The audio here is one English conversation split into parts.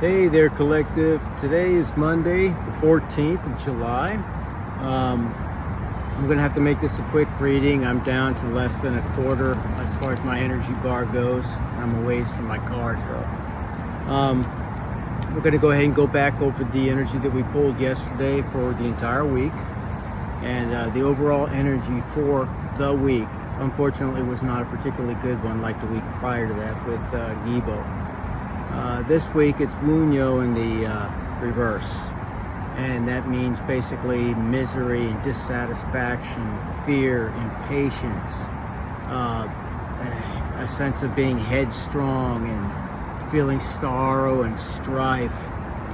Hey there, collective. Today is Monday, the 14th of July. I'm going to have to make this a quick reading. I'm down to less than a quarter as far as my energy bar goes. I'm a ways from my car, so we're going to go ahead and go back over the energy that we pulled yesterday for the entire week. And the overall energy for the week, unfortunately, was not a particularly good one like the week prior to that with Gibo. This week it's Wunyo in the reverse, and that means basically misery and dissatisfaction, fear, impatience, a sense of being headstrong and feeling sorrow and strife,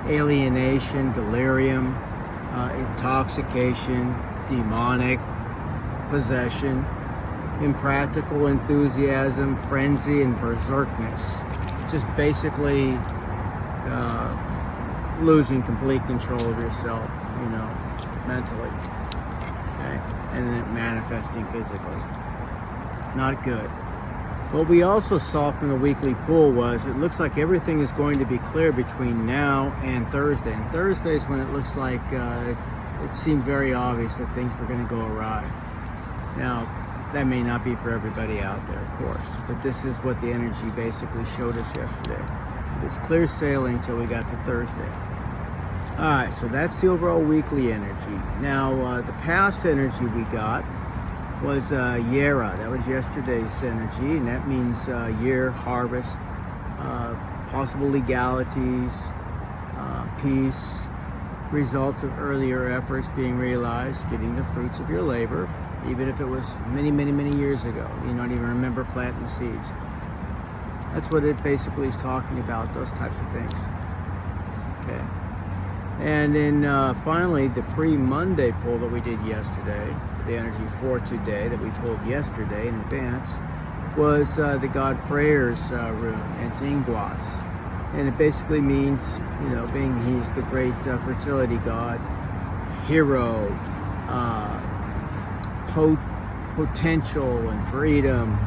alienation, delirium, intoxication, demonic possession, impractical enthusiasm, frenzy, and berserkness. Just basically losing complete control of yourself, mentally, okay, and then manifesting physically. Not good. What we also saw from the weekly pool was it looks like everything is going to be clear between now and Thursday. And Thursday is when it looks like it seemed very obvious that things were going to go awry. Now, that may not be for everybody out there, of course, but this is what the energy basically showed us yesterday. It's clear sailing until we got to Thursday. All right, so that's the overall weekly energy. Now, the past energy we got was Yera. That was yesterday's energy, and that means year, harvest, possible legalities, peace, results of earlier efforts being realized, getting the fruits of your labor. Even if it was many, many, many years ago. You don't even remember planting the seeds. That's what it basically is talking about, those types of things. Okay. And then finally, the pre-Monday pull that we did yesterday, the energy for today that we pulled yesterday in advance, was the God Freyr's rune, and it's Ingwas. And it basically means, he's the great fertility god, hero, potential and freedom,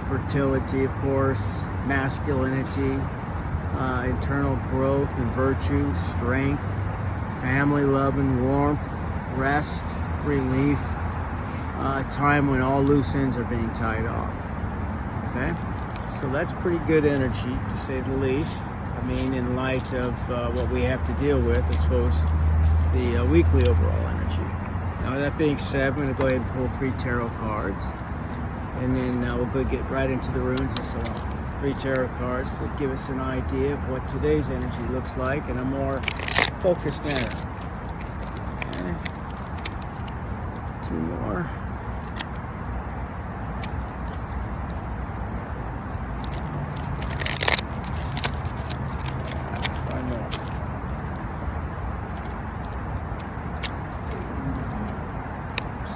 fertility, of course, masculinity, internal growth and virtue, strength, family love and warmth, rest, relief, a time when all loose ends are being tied off. Okay, so that's pretty good energy, to say the least. I mean, in light of what we have to deal with as far as the weekly overall energy. Now, that being said, I'm going to go ahead and pull 3 tarot cards, and then we'll go get right into the runes and so on. 3 tarot cards that give us an idea of what today's energy looks like in a more focused manner. Okay. 2 more.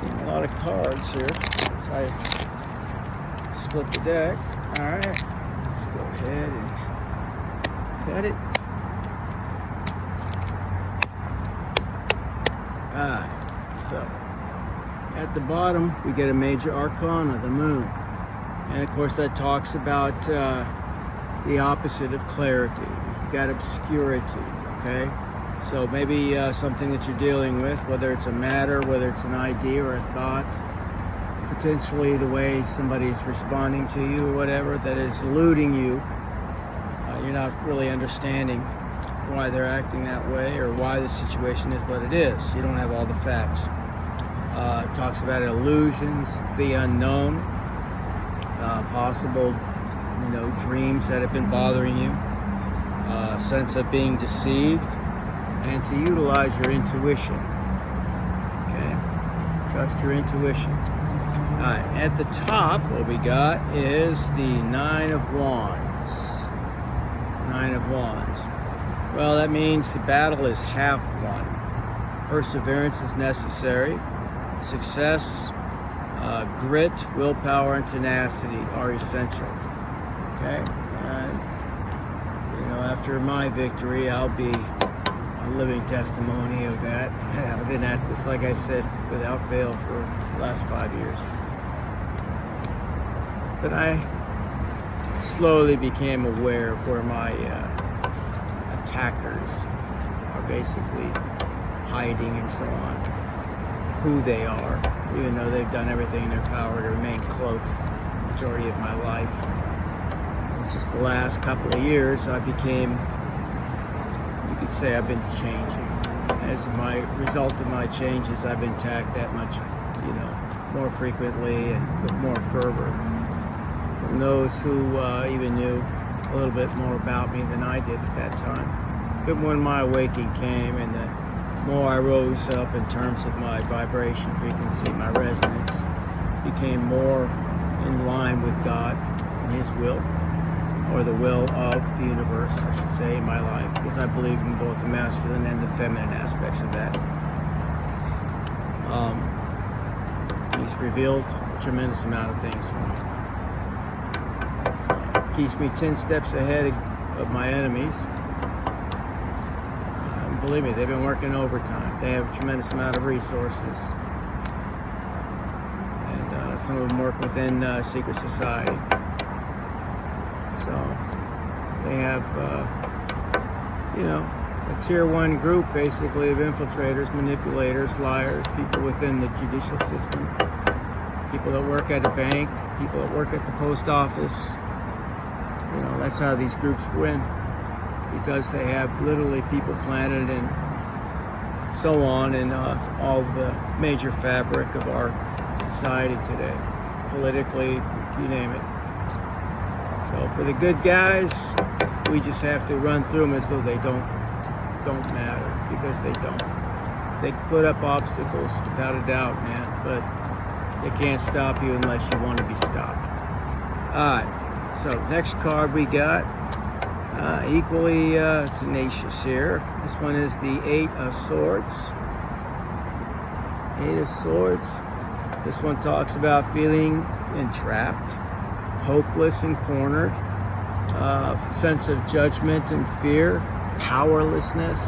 A lot of cards here. So I split the deck. All right, let's go ahead and cut it. All right, so at the bottom we get a major arcana, the moon, and of course that talks about the opposite of clarity. You got obscurity. Okay. So maybe something that you're dealing with, whether it's a matter, whether it's an idea or a thought, potentially the way somebody is responding to you or whatever, that is eluding you. You're not really understanding why they're acting that way or why the situation is what it is. You don't have all the facts. It talks about illusions, the unknown, possible, dreams that have been bothering you, sense of being deceived, and to utilize your intuition. Okay? Trust your intuition. All right, at the top, what we got is the 9 of Wands. 9 of Wands. Well, that means the battle is half won. Perseverance is necessary. Success, grit, willpower, and tenacity are essential. Okay? After my victory, I'll be a living testimony of that. I've been at this, like I said, without fail for the last 5 years. But I slowly became aware of where my attackers are basically hiding and so on, who they are, even though they've done everything in their power to remain cloaked the majority of my life. It's just the last couple of years I became, you could say I've been changing. As my result of my changes, I've been attacked that much, more frequently and with more fervor from those who even knew a little bit more about me than I did at that time. But when my awakening came and the more I rose up in terms of my vibration frequency, my resonance became more in line with God and His will, or the will of the universe, I should say, in my life, because I believe in both the masculine and the feminine aspects of that. He's revealed a tremendous amount of things for me. So it keeps me 10 steps ahead of my enemies. Believe me, they've been working overtime. They have a tremendous amount of resources. And some of them work within secret society. So they have, a tier 1 group, basically, of infiltrators, manipulators, liars, people within the judicial system, people that work at a bank, people that work at the post office. That's how these groups win, because they have literally people planted and so on in all the major fabric of our society today, politically, you name it. So for the good guys, we just have to run through them as though they don't matter, because they don't. They can put up obstacles without a doubt, man, but they can't stop you unless you want to be stopped. Alright, so next card we got, equally tenacious here. This one is the 8 of Swords. 8 of Swords. This one talks about feeling entrapped, hopeless and cornered, sense of judgment and fear, powerlessness.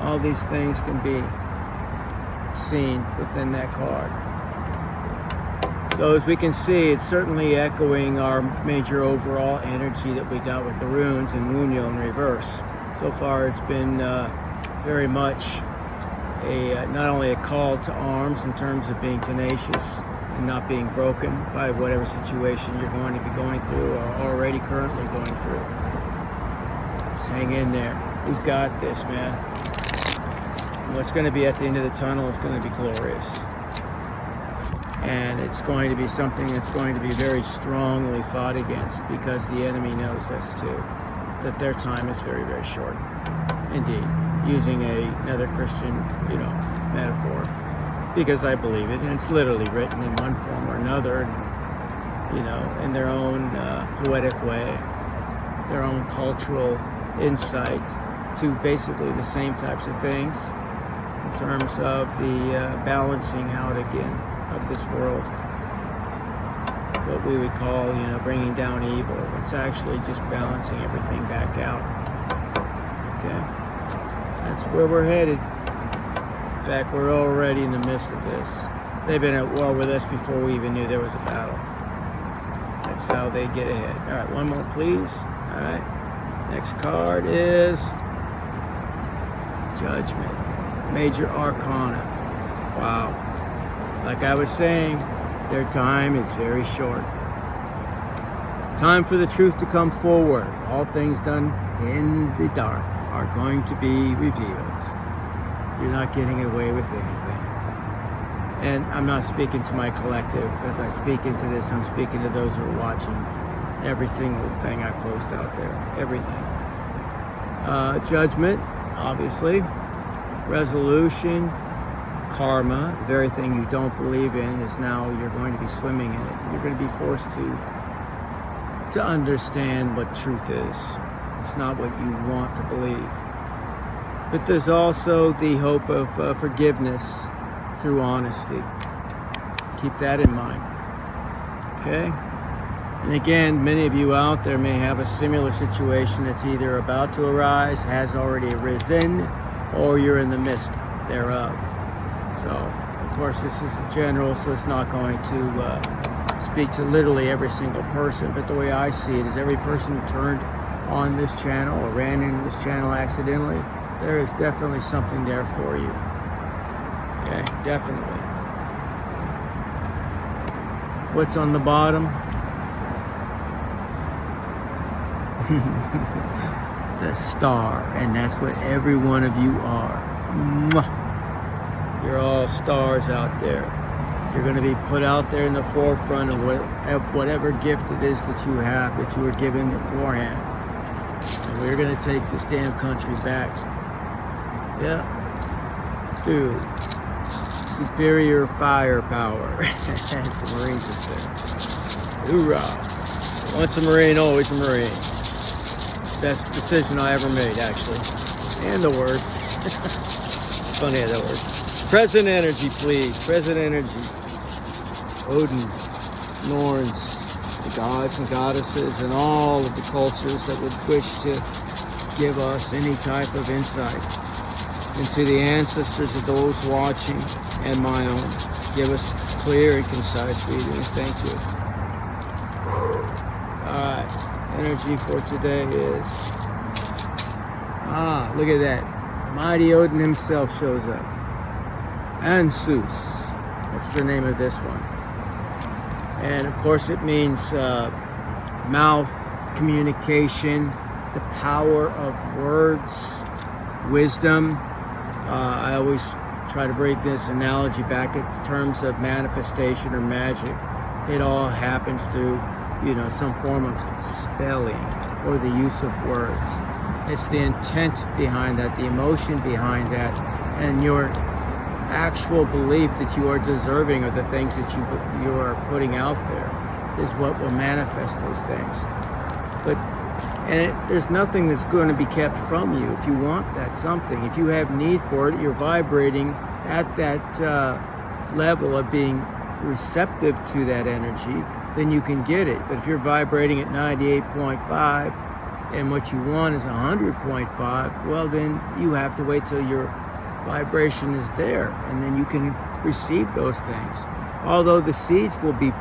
All these things can be seen within that card. So as we can see, it's certainly echoing our major overall energy that we got with the runes and Wunyo in reverse. So far it's been very much not only a call to arms in terms of being tenacious and not being broken by whatever situation you're going to be going through or already currently going through. Just hang in there. We've got this, man. And what's going to be at the end of the tunnel is going to be glorious. And it's going to be something that's going to be very strongly fought against, because the enemy knows this too, that their time is very, very short. Indeed, using another Christian, metaphor, because I believe it, and it's literally written in one form or another, in their own poetic way, their own cultural insight to basically the same types of things in terms of the balancing out again of this world, what we would call, bringing down evil. It's actually just balancing everything back out. Okay, that's where we're headed. In fact, we're already in the midst of this. They've been at war with us before we even knew there was a battle. That's how they get ahead. All right, one more, please. All right, next card is Judgment, Major Arcana. Wow. Like I was saying, their time is very short. Time for the truth to come forward. All things done in the dark are going to be revealed. You're not getting away with anything. And I'm not speaking to my collective. As I speak into this, I'm speaking to those who are watching every single thing I post out there. Everything. Judgment, obviously. Resolution. Karma, the very thing you don't believe in, is now you're going to be swimming in it. You're going to be forced to understand what truth is. It's not what you want to believe. But there's also the hope of forgiveness through honesty. Keep that in mind. Okay? And again, many of you out there may have a similar situation that's either about to arise, has already arisen, or you're in the midst thereof. So, of course, this is a general, so it's not going to speak to literally every single person, but the way I see it is every person who turned on this channel or ran into this channel accidentally, there is definitely something there for you. Okay, definitely. What's on the bottom? The star, and that's what every one of you are. Mwah. You're all stars out there. You're going to be put out there in the forefront of whatever gift it is that you have, that you were given beforehand. And we're going to take this damn country back. Yeah. Through superior firepower, as the Marines would say. Hoorah. Once a Marine, always a Marine. Best decision I ever made, actually. And the worst. Funny how that works. Present energy, please. Present energy. Odin, Norns, the gods and goddesses, and all of the cultures that would wish to give us any type of insight into the ancestors of those watching and my own. Give us clear and concise readings. Thank you. Alright, energy for today is... look at that. Mighty Odin himself shows up. Ansus. That's the name of this one. And of course it means mouth, communication, the power of words, wisdom. I always try to break this analogy back in terms of manifestation or magic. It all happens through, some form of spelling or the use of words. It's the intent behind that, the emotion behind that, and your actual belief that you are deserving of the things that you are putting out there is what will manifest those things. There's nothing that's going to be kept from you if you want that something. If you have need for it, you're vibrating at that level of being receptive to that energy, then you can get it. But if you're vibrating at 98.5 and what you want is 100.5, well, then you have to wait till your vibration is there, and then you can receive those things. Although the seeds will be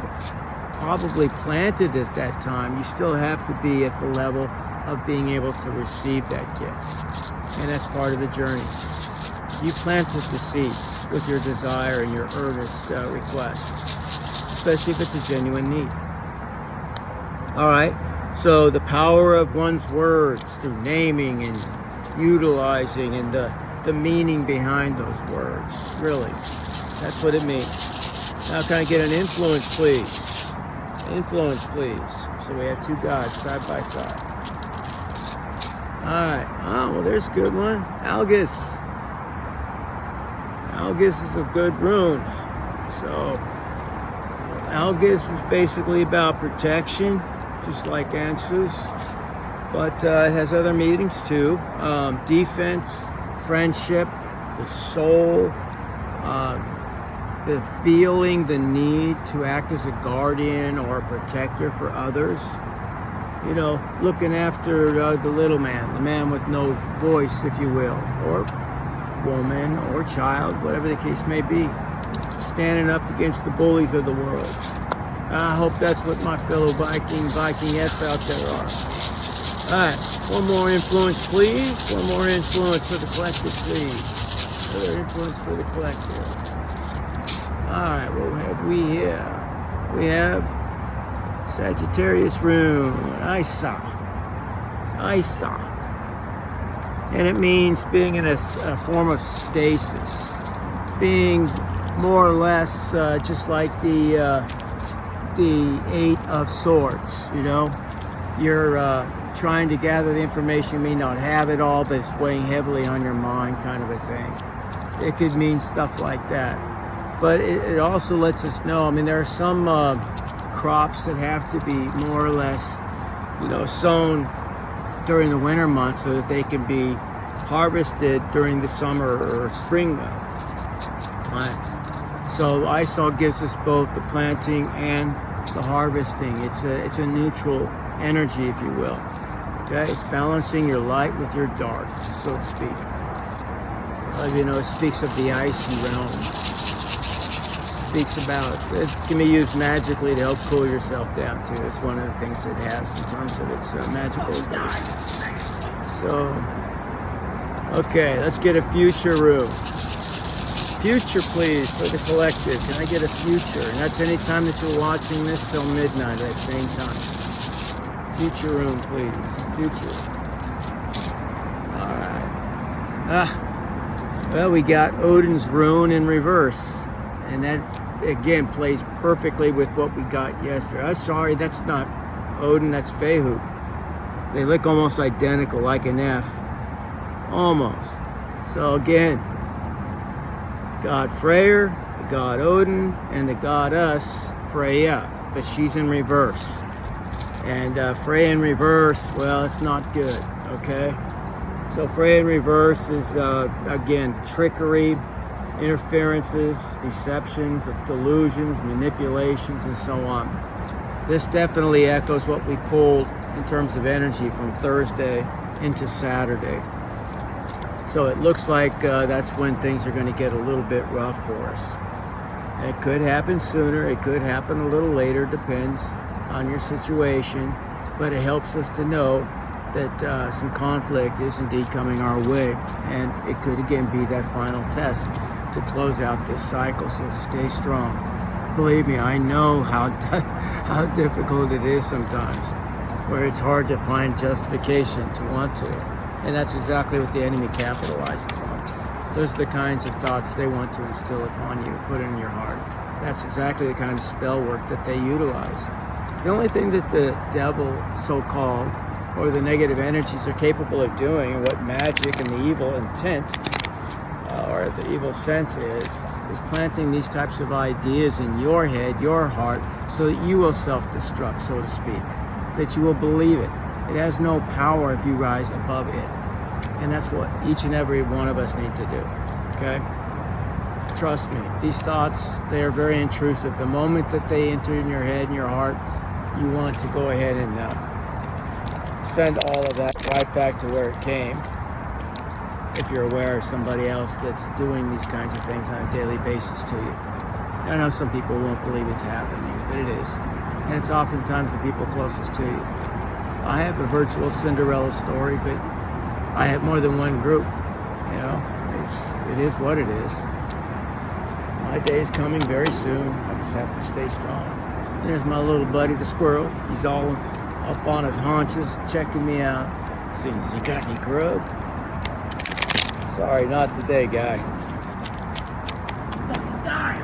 probably planted at that time, you still have to be at the level of being able to receive that gift. And that's part of the journey. You planted the seeds with your desire and your earnest request, especially if it's a genuine need. All right, so the power of one's words through naming and utilizing and the meaning behind those words, really. That's what it means. Now can I get an influence, please? Influence, please. So we have two gods side by side. Alright. Oh, well, there's a good one. Algus. Algus is a good rune. So, Algus is basically about protection, just like Ansus. But it has other meanings too. Defense, friendship, the soul, the feeling the need to act as a guardian or a protector for others. Looking after the little man, the man with no voice, if you will, or woman or child, whatever the case may be. Standing up against the bullies of the world. I hope that's what my fellow Vikingettes out there are. Alright, one more influence, please. One more influence for the collective, please. Another influence for the collective. Alright, what have we here? We have Sagittarius rune, Isa. And it means being in a form of stasis. Being more or less just like the Eight of Swords, You're trying to gather the information, you may not have it all, but it's weighing heavily on your mind, kind of a thing. It could mean stuff like that. But it also lets us know, there are some crops that have to be more or less, sown during the winter months so that they can be harvested during the summer or spring months. Right. So ISOL gives us both the planting and the harvesting. It's a neutral energy, if you will. Okay, it's balancing your light with your dark, so to speak. It speaks of the icy realm. speaks about. It can be used magically to help cool yourself down too. It's one of the things it has in terms of its magical abilities. So, okay, let's get a future room. Future, please, for the collective. Can I get a future? And that's any time that you're watching this till midnight at the same time. Future room, please. Future. All right. Well, we got Odin's rune in reverse. And that, again, plays perfectly with what we got yesterday. I'm sorry, that's not Odin, that's Fehu. They look almost identical, like an F. Almost. So again, God Freyr, the God Odin, and the goddess Freya. But she's in reverse. And Freya in reverse, well, it's not good, okay? So Freya in reverse is, again, trickery, interferences, deceptions, delusions, manipulations, and so on. This definitely echoes what we pulled in terms of energy from Thursday into Saturday. So it looks like that's when things are going to get a little bit rough for us. It could happen sooner, it could happen a little later, depends on your situation, but it helps us to know that some conflict is indeed coming our way, and it could again be that final test to close out this cycle. So stay strong. Believe me, I know how difficult it is sometimes, where it's hard to find justification to want to, and that's exactly what the enemy capitalizes on. Those are the kinds of thoughts they want to instill upon you, put in your heart. That's exactly the kind of spell work that they utilize. The only thing that the devil, so-called, or the negative energies are capable of doing, and what magic and the evil intent or the evil sense is planting these types of ideas in your head, your heart, so that you will self-destruct, so to speak, that you will believe it. It has no power if you rise above it. And that's what each and every one of us need to do, okay? Trust me, these thoughts, they are very intrusive. The moment that they enter in your head and your heart, you want to go ahead and send all of that right back to where it came. If you're aware of somebody else that's doing these kinds of things on a daily basis to you. I know some people won't believe it's happening, but it is. And it's oftentimes the people closest to you. I have a virtual Cinderella story, but I have more than one group. You know, it is what it is. My day is coming very soon. I just have to stay strong. And there's my little buddy, the squirrel. He's all up on his haunches, checking me out. Seeing, you got any grub? Sorry, not today, guy. Fucking die,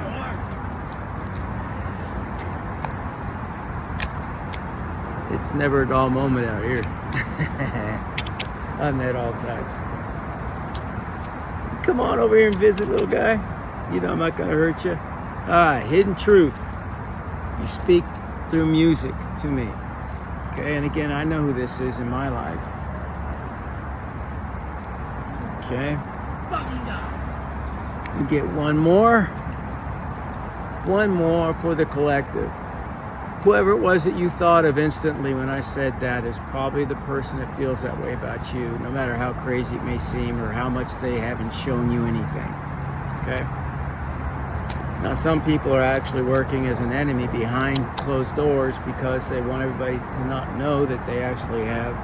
whore. It's never a dull moment out here. I've met all types. Come on over here and visit, little guy. You know I'm not gonna hurt you. Alright, hidden truth. You speak through music to me. Okay, and again, I know who this is in my life. Okay. You get one more. One more for the collective. Whoever it was that you thought of instantly when I said that is probably the person that feels that way about you, no matter how crazy it may seem or how much they haven't shown you anything. Okay? Now, some people are actually working as an enemy behind closed doors because they want everybody to not know that they actually have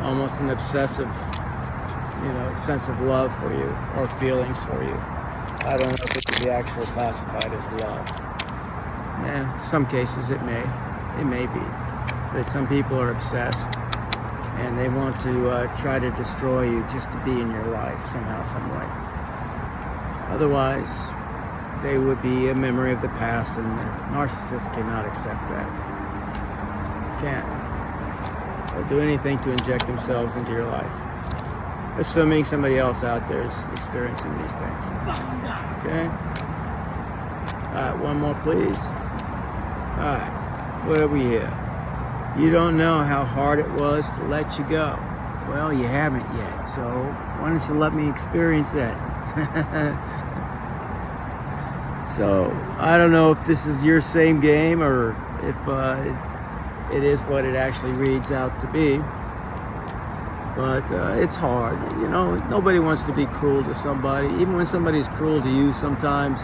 almost an obsessive, sense of love for you or feelings for you. I don't know if it could be actually classified as love. In some cases it may be, but some people are obsessed and they want to try to destroy you just to be in your life somehow, some way. Otherwise, they would be a memory of the past, and the narcissist cannot accept that. Can't. They'll do anything to inject themselves into your life, assuming somebody else out there is experiencing these things. Okay? Alright, one more please. Alright, what have we here? You don't know how hard it was to let you go. Well, you haven't yet, so why don't you let me experience that? So, I don't know if this is your same game or if it is what it actually reads out to be. But it's hard. You know, nobody wants to be cruel to somebody. Even when somebody's cruel to you sometimes,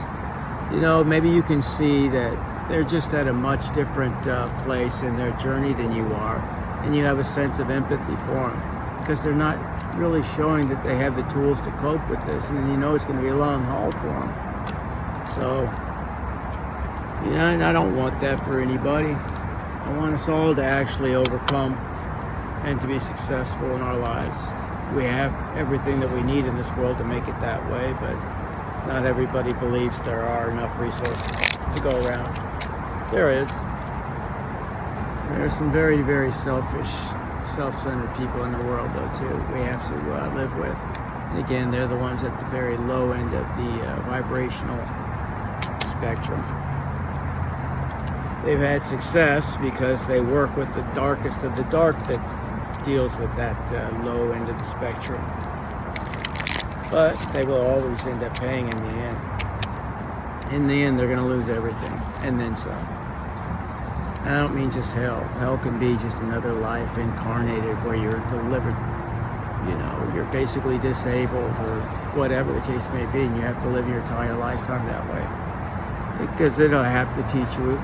you know, maybe you can see that they're just at a much different place in their journey than you are. And you have a sense of empathy for them because they're not really showing that they have the tools to cope with this. And you know it's going to be a long haul for them. So, yeah, and I don't want that for anybody. I want us all to actually overcome and to be successful in our lives. We have everything that we need in this world to make it that way, but not everybody believes there are enough resources to go around. There is. There are some very, very selfish, self-centered people in the world, though, too. We have to live with. And again, they're the ones at the very low end of the vibrational spectrum. They've had success because they work with the darkest of the dark that deals with that low end of the spectrum. But they will always end up paying in the end. In the end, they're going to lose everything, and then some. I don't mean just hell. Hell can be just another life incarnated where you're delivered. You know, you're basically disabled or whatever the case may be, and you have to live your entire lifetime that way. Because it'll have to teach you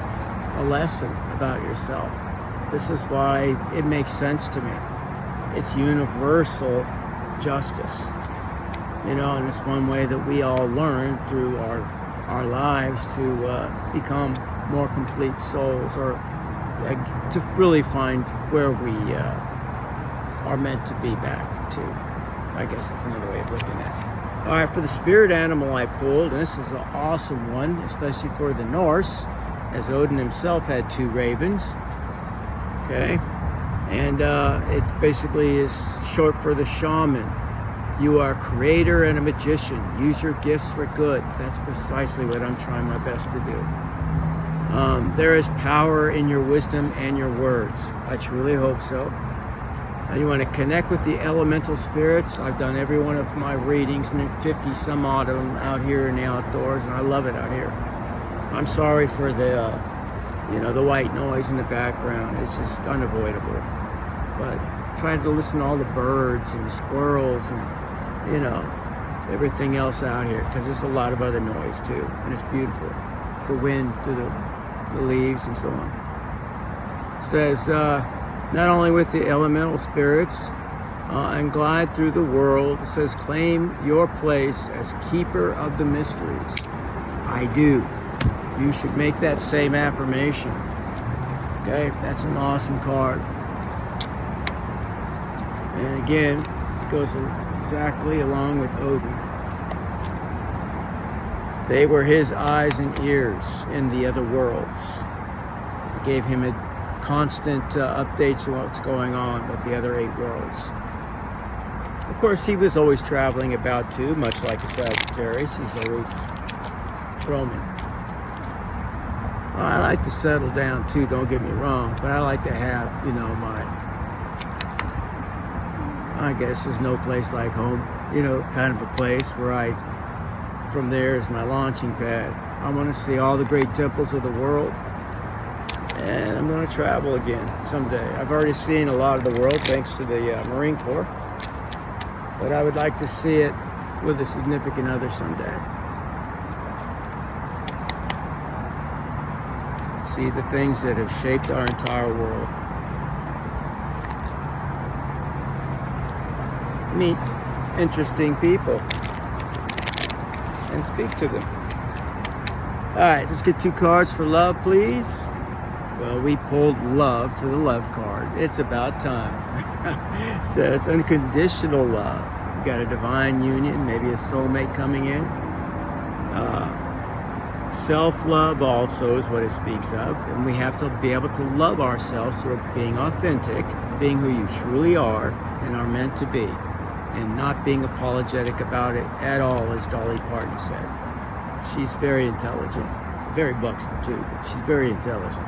a lesson about yourself. This is why it makes sense to me. It's universal justice. You know, and it's one way that we all learn through our lives to become more complete souls, or to really find where we are meant to be back to. I guess that's another way of looking at it. All right, for the spirit animal I pulled, and this is an awesome one, especially for the Norse, as Odin himself had 2 ravens. Okay, and it basically is short for the shaman. You are a creator and a magician. Use your gifts for good. That's precisely what I'm trying my best to do. There is power in your wisdom and your words. I truly hope so. You want to connect with the elemental spirits. I've done every one of my readings, and 50 some odd of them out here in the outdoors, and I love it out here. I'm sorry for the, the white noise in the background. It's just unavoidable. But trying to listen to all the birds and the squirrels and, everything else out here, because there's a lot of other noise too, and it's beautiful. The wind through the leaves and so on. It says, not only with the elemental spirits, and glide through the world. It says, claim your place as keeper of the mysteries. I do. You should make that same affirmation. Okay, that's an awesome card. And again, it goes exactly along with Odin. They were his eyes and ears in the other worlds. It gave him a constant updates on what's going on with the other 8 worlds. Of course, he was always traveling about too, much like a Sagittarius. He's always roaming. I like to settle down too, don't get me wrong, but I like to have, I guess there's no place like home, kind of a place where from there is my launching pad. I want to see all the great temples of the world, and I'm going to travel again someday. I've already seen a lot of the world thanks to the Marine Corps, but I would like to see it with a significant other someday. See the things that have shaped our entire world. Meet interesting people and speak to them. All right, let's get 2 cards for love, please. Well, we pulled love for the love card. It's about time. It says unconditional love. You got a divine union, maybe a soulmate coming in. Self-love also is what it speaks of, and we have to be able to love ourselves through being authentic, being who you truly are and are meant to be, and not being apologetic about it at all, as Dolly Parton said. She's very intelligent, very buxom too, but she's very intelligent.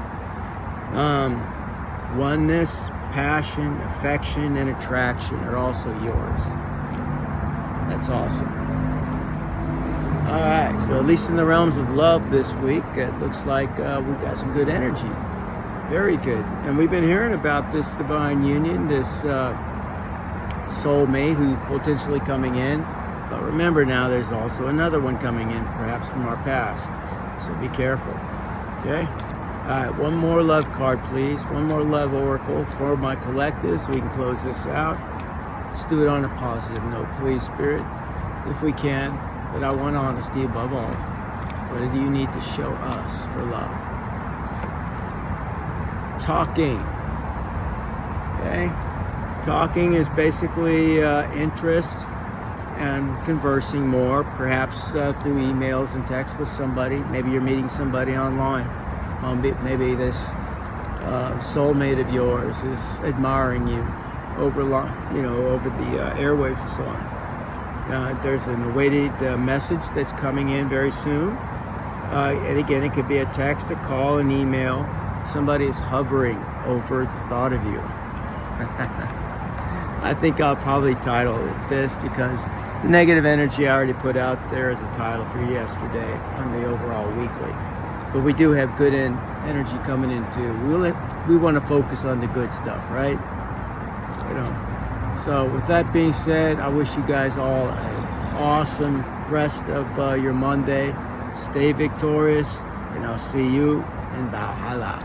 Oneness, passion, affection, and attraction are also yours. That's awesome. All right, so at least in the realms of love this week, it looks like we've got some good energy. Very good. And we've been hearing about this divine union, this soulmate who's potentially coming in. But remember now, there's also another one coming in, perhaps from our past. So be careful. Okay? All right, one more love card, please. One more love oracle for my collective so we can close this out. Let's do it on a positive note, please, Spirit, if we can. But I want honesty above all. What do you need to show us for love? Talking. Okay? Talking is basically interest and conversing more, perhaps through emails and texts with somebody. Maybe you're meeting somebody online. Maybe this soulmate of yours is admiring you over the airwaves and so on. There's an awaited message that's coming in very soon. And again, it could be a text, a call, an email. Somebody is hovering over the thought of you. I think I'll probably title it this because the negative energy I already put out there as a title for yesterday on the overall weekly. But we do have good energy coming in too. We want to focus on the good stuff, right? So with that being said, I wish you guys all an awesome rest of your Monday. Stay victorious, and I'll see you in Valhalla.